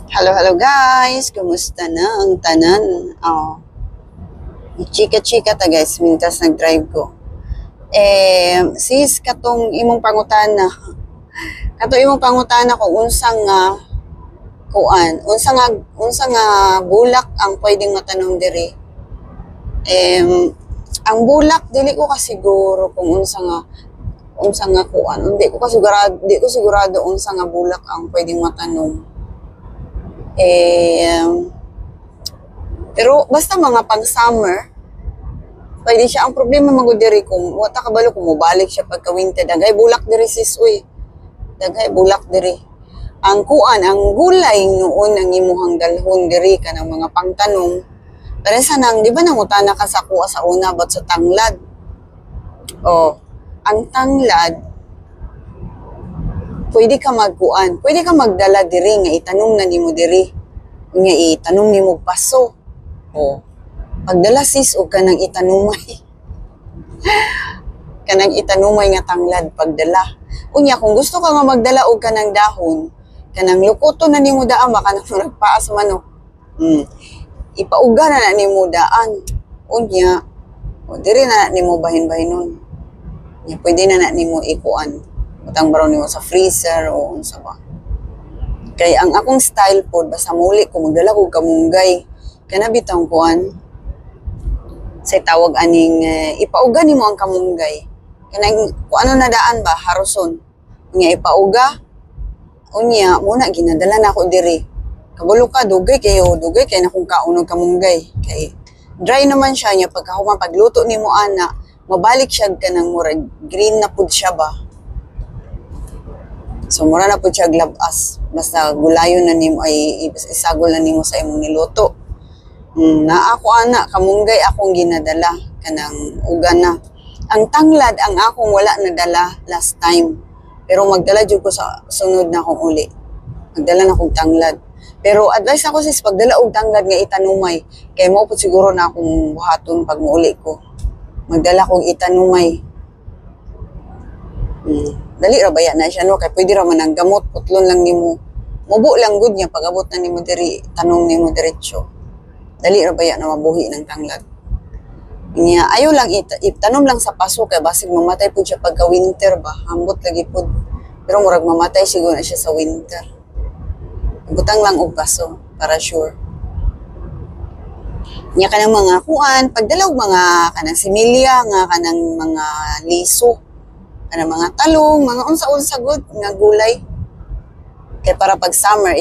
Hello, hello guys! Kumusta na ang tanan? Chika-chika ta guys, mintas nag-drive ko. Sis, katong imong pangutana. Katong imong pangutana ko, unsang nga, unsa nga bulak ang pwedeng matanong diri. Ang bulak, dili ko kasiguro kung unsa nga kuan. Di ko sigurado unsa nga bulak ang pwedeng matanong. Pero basta mga pang-summer, pwede siya. Ang problema magud diri kung wata kabalo kung mobalik siya pagka winter, daghay bulak diri sis uy. Daghay bulak diri. Ang gulay noon ang imuhang dalhon diri kanang mga pangtanong. Pero sa nang di ba nangutana ka sa kuha sa una about sa tanglad? Ang tanglad pwede ka magdala diri nga itanong na nimo diri. Nga itanong nimo paso. Pagdala sis o kanang itanumay. Kanang itanumay nga tanglad pagdala. Unya kung gusto ka nga magdala og kanang dahon, kanang lukoto na nimo daan ba kanang nagpaas manok. Ipauga na nimo daan. Unya, diri na nimo bahin-bahinon. Nya pwede na nimo ikuan. Utang baron nimo sa freezer o unsa ba. Kay ang akong style pod basta muli ko magdala ko kamunggay. Kana bitang kuan say tawag aning ipauga nimo ang kamunggay. Kanang kuano na daan ba haruson. Unya ipauga. Unya muna ginadala na ako diri. Kabulo ka dugay kay na kung kaunog kamunggay. Kay dry naman siya nya pagkahuman pagluto nimo ana, mabalik siya kanang murag green na pud siya ba. So, mura na po siya glabas. Basta gulayon na nimo ay isagol na nimo sa imong niluto. Na ako ana, kamunggay akong ginadala. Kanang uga na. Ang tanglad, ang akong wala nadala last time. Pero magdala dyan ko sa sunod na akong uli. Magdala na akong tanglad. Pero advice ako sis, pagdala og tanglad nga itanumay. Kaya mo po siguro na akong buhaton pag muuli ko. Magdala kong itanumay. Dali ra baya na siya no kay pwede ra man ang gamot putlon lang nimo mubo lang gud niya pag-abot na nimo diri tanong nimo diretso dali ra baya na mabuhi ng tanglad niya ayo lang itanom lang sa paso kay basig mamatay pud siya pagka winter ba hambot lagi pud pero murag mamatay siguro na siya sa winter butang lang og paso para sure niya kanang mga kuan pagdala og mga kanang similya nga kanang mga liso kanang mga talong, mga unsa-unsa good nga gulay. Kaya para pag summer,